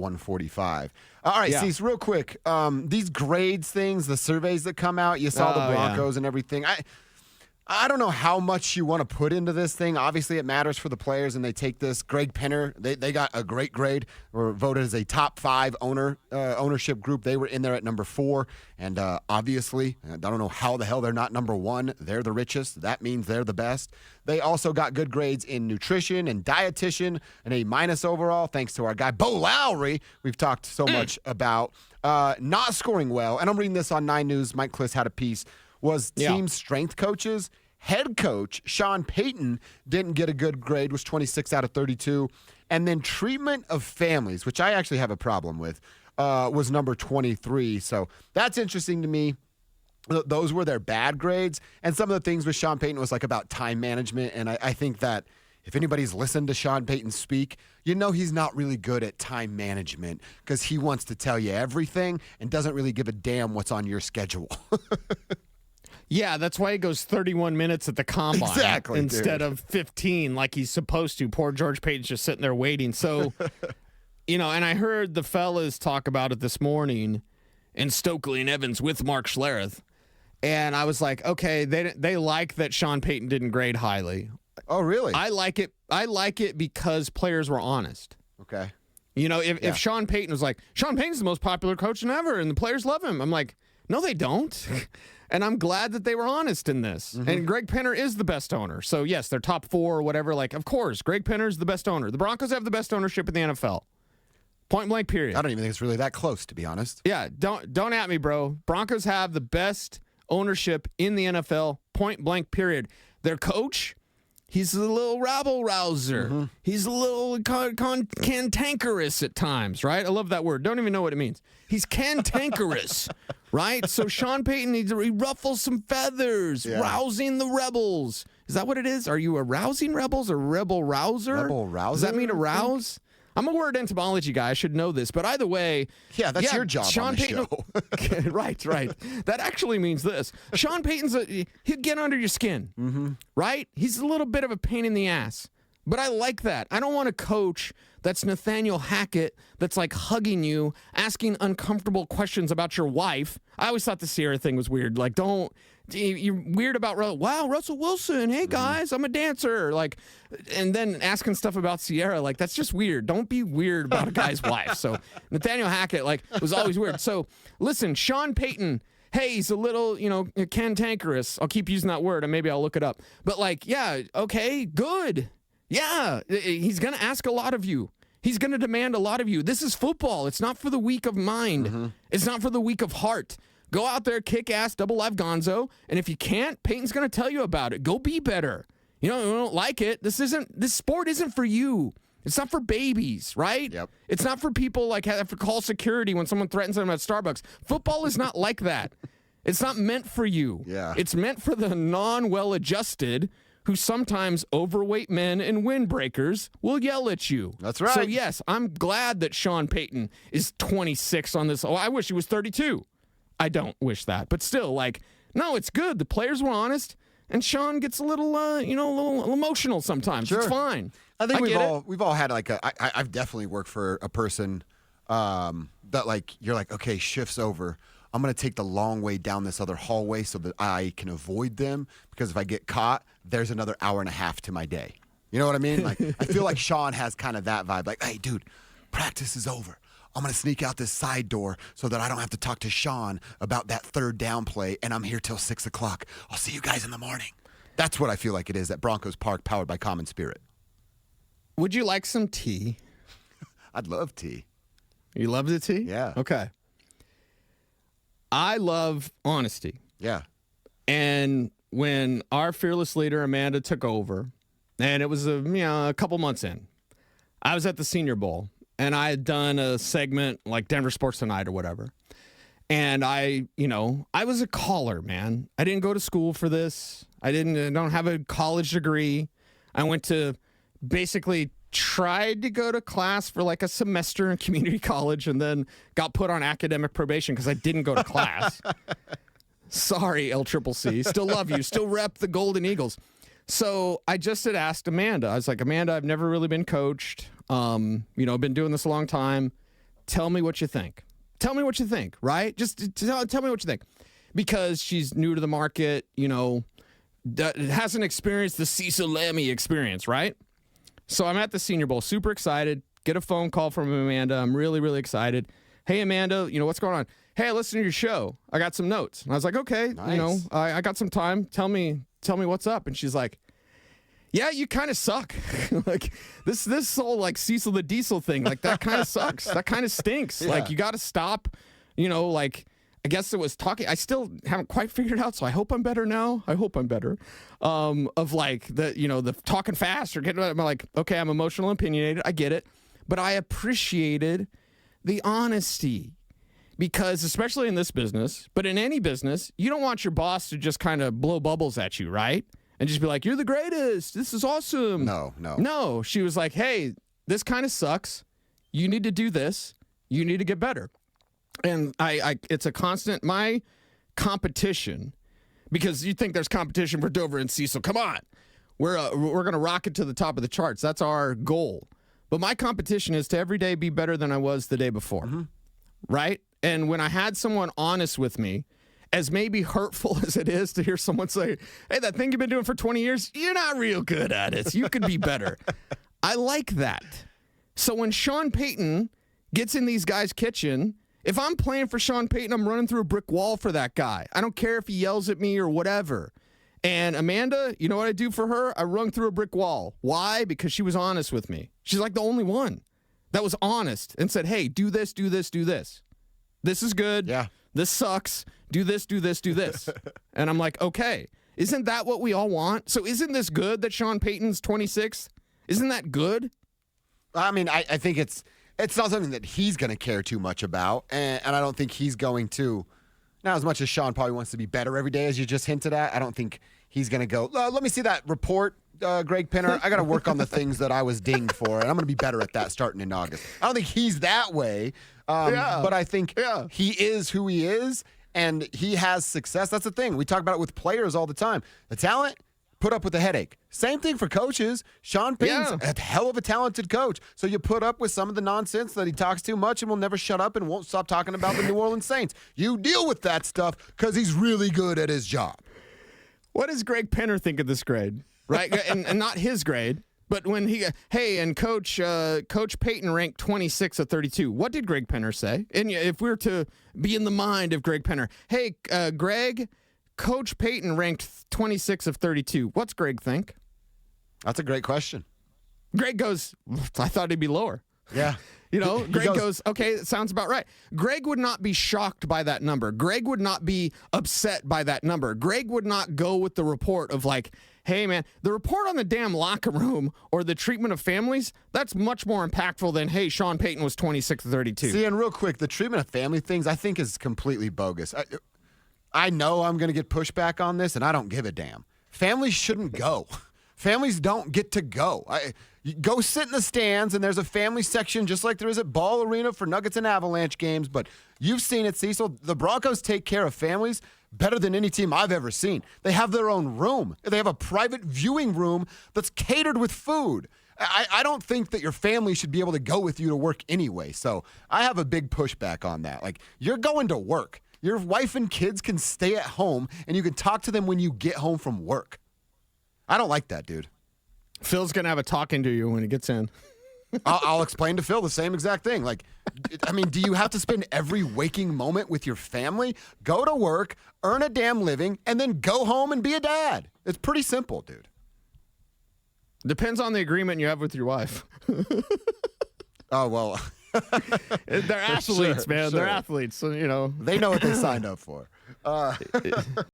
145. All right, Yeah. Cease, real quick. These grades things, the surveys that come out, you saw the Broncos and everything. I don't know how much you want to put into this thing. Obviously, it matters for the players, and they take this. Greg Penner, they got a great grade. Were voted as a top 5 ownership group. They were in there at number 4. And obviously, I don't know how the hell they're not number 1. They're the richest. That means they're the best. They also got good grades in nutrition and dietitian, an A- overall, thanks to our guy, Bo Lowry, we've talked so much about. Not scoring well. And I'm reading this on 9 News. Mike Kliss had a piece. Was team strength coaches. Head coach Sean Payton didn't get a good grade, was 26 out of 32. And then treatment of families, which I actually have a problem with, was number 23. So that's interesting to me. Those were their bad grades. And some of the things with Sean Payton was like about time management. And I think that if anybody's listened to Sean Payton speak, you know he's not really good at time management because he wants to tell you everything and doesn't really give a damn what's on your schedule. Yeah, that's why he goes 31 minutes at the combine instead dude. of 15 like he's supposed to. Poor George Payton's just sitting there waiting. So, and I heard the fellas talk about it this morning in Stokely and Evans with Mark Schlereth, and I was like, okay, they like that Sean Payton didn't grade highly. Oh, really? I like it because players were honest. Okay. If Sean Payton was like, Sean Payton's the most popular coach ever, and the players love him, I'm like, no, they don't. And I'm glad that they were honest in this. Mm-hmm. And Greg Penner is the best owner. So, yes, they're top 4 or whatever. Like, of course, Greg Penner's the best owner. The Broncos have the best ownership in the NFL. Point blank, period. I don't even think it's really that close, to be honest. Yeah, don't at me, bro. Broncos have the best ownership in the NFL. Point blank, period. Their coach, he's a little rabble-rouser. Mm-hmm. He's a little cantankerous at times, right? I love that word. Don't even know what it means. He's cantankerous, right? So Sean Payton needs to ruffle some feathers, rousing the rebels. Is that what it is? Are you a rousing rebels or rebel rouser? Rebel rouser? Does that mean arouse? I'm a word entomology guy. I should know this. But either way. Yeah, that's your job Sean on the Payton, show. Right. That actually means this. Sean Payton's, he'll get under your skin, right? He's a little bit of a pain in the ass. But I like that. I don't want a coach that's Nathaniel Hackett that's like hugging you, asking uncomfortable questions about your wife. I always thought the Sierra thing was weird. Like, you're weird about, Russell Wilson. Hey, guys, I'm a dancer. Like, and then asking stuff about Sierra. Like, that's just weird. Don't be weird about a guy's wife. So Nathaniel Hackett, was always weird. So, listen, Sean Payton, hey, he's a little, cantankerous. I'll keep using that word, and maybe I'll look it up. But, okay, good. Yeah, he's going to ask a lot of you. He's going to demand a lot of you. This is football. It's not for the weak of mind. Mm-hmm. It's not for the weak of heart. Go out there, kick ass, double live gonzo. And if you can't, Peyton's going to tell you about it. Go be better. You don't like it. This sport isn't for you. It's not for babies, right? Yep. It's not for people have to call security when someone threatens them at Starbucks. Football is not like that. It's not meant for you. Yeah. It's meant for the non-well-adjusted who sometimes overweight men and windbreakers will yell at you. That's right. So, yes, I'm glad that Sean Payton is 26 on this. Oh, I wish he was 32. I don't wish that. But still, no, it's good. The players were honest, and Sean gets a little, a little emotional sometimes. Sure. It's fine. I think we've all had I've definitely worked for a person that you're like, okay, shift's over. I'm going to take the long way down this other hallway so that I can avoid them, because if I get caught, there's another hour and a half to my day. You know what I mean? I feel like Sean has kind of that vibe. Like, hey, dude, practice is over. I'm going to sneak out this side door so that I don't have to talk to Sean about that third down play, and I'm here till 6 o'clock. I'll see you guys in the morning. That's what I feel like it is at Broncos Park, powered by Common Spirit. Would you like some tea? I'd love tea. You love the tea? Yeah. Okay. I love honesty. Yeah. And when our fearless leader, Amanda, took over, and it was a couple months in, I was at the Senior Bowl, and I had done a segment like Denver Sports Tonight or whatever. And I was a caller, man. I didn't go to school for this. I don't have a college degree. I went to basically tried to go to class for a semester in community college and then got put on academic probation because I didn't go to class. Sorry, LCCC. Still love you. Still rep the Golden Eagles. So I just had asked Amanda. I was like, Amanda, I've never really been coached. I've been doing this a long time. tell me what you think. Tell me what you think, right? Just tell me what you think. Because she's new to the market, hasn't experienced the Cecil Lammy experience, right? So I'm at the Senior Bowl, super excited. Get a phone call from Amanda. I'm really, really excited. Hey, Amanda, what's going on? Hey, I listened to your show. I got some notes. And I was like, okay, nice. I got some time. Tell me what's up. And she's like, yeah, you kind of suck. Like this whole like Cecil the Diesel thing, like that kind of sucks. That kind of stinks. Yeah. Like you got to stop, I guess it was talking. I still haven't quite figured it out, so I hope I'm better now. I hope I'm better. Of like the talking fast or getting. I'm like, okay, I'm emotional, opinionated. I get it, but I appreciated the honesty because, especially in this business, but in any business, you don't want your boss to just kind of blow bubbles at you, right? And just be like, "You're the greatest. This is awesome." No. She was like, "Hey, this kind of sucks. You need to do this. You need to get better." And it's a constant, my competition, because you think there's competition for Dover and Cecil. Come on. We're going to rocket to the top of the charts. That's our goal. But my competition is to every day be better than I was the day before. Mm-hmm. Right? And when I had someone honest with me, as maybe hurtful as it is to hear someone say, hey, that thing you've been doing for 20 years, you're not real good at it. You could be better. I like that. So when Sean Payton gets in these guys' kitchen, if I'm playing for Sean Payton, I'm running through a brick wall for that guy. I don't care if he yells at me or whatever. And Amanda, you know what I do for her? I run through a brick wall. Why? Because she was honest with me. She's like the only one that was honest and said, hey, do this, do this, do this. This is good. Yeah. This sucks. Do this, do this, do this. And I'm like, okay, isn't that what we all want? So isn't this good that Sean Payton's 26th? Isn't that good? I mean, I think it's not something that he's going to care too much about, and I don't think he's going to. Now, as much as Sean probably wants to be better every day, as you just hinted at, I don't think he's going to go, let me see that report, Greg Penner. I got to work on the things that I was dinged for, and I'm going to be better at that starting in August. I don't think he's that way, but I think he is who he is, and he has success. That's the thing. We talk about it with players all the time. The talent, put up with the headache. Same thing for coaches. Sean Payton's a hell of a talented coach. So you put up with some of the nonsense that he talks too much and will never shut up and won't stop talking about the New Orleans Saints. You deal with that stuff because he's really good at his job. What does Greg Penner think of this grade? Right? and not his grade, but when and Coach Payton ranked 26 of 32. What did Greg Penner say? And if we were to be in the mind of Greg Penner, hey, Greg, Coach Payton ranked 26 of 32. What's Greg think? That's a great question. Greg goes, I thought he'd be lower. Yeah. Greg goes, okay, that sounds about right. Greg would not be shocked by that number. Greg would not be upset by that number. Greg would not go with the report of like, hey, man, the report on the damn locker room or the treatment of families, that's much more impactful than, hey, Sean Payton was 26 of 32. See, and real quick, the treatment of family things I think is completely bogus. I know I'm going to get pushback on this, and I don't give a damn. Families shouldn't go. Families don't get to go. You go sit in the stands, and there's a family section just like there is at Ball Arena for Nuggets and Avalanche games, but you've seen it, Cecil. The Broncos take care of families better than any team I've ever seen. They have their own room. They have a private viewing room that's catered with food. I don't think that your family should be able to go with you to work anyway, so I have a big pushback on that. Like, you're going to work. Your wife and kids can stay at home, and you can talk to them when you get home from work. I don't like that, dude. Phil's going to have a talking to you when he gets in. I'll explain to Phil the same exact thing. Like, I mean, do you have to spend every waking moment with your family? Go to work, earn a damn living, and then go home and be a dad. It's pretty simple, dude. Depends on the agreement you have with your wife. Oh, well. They're athletes, man. Sure. They're athletes, so, They know what they signed up for.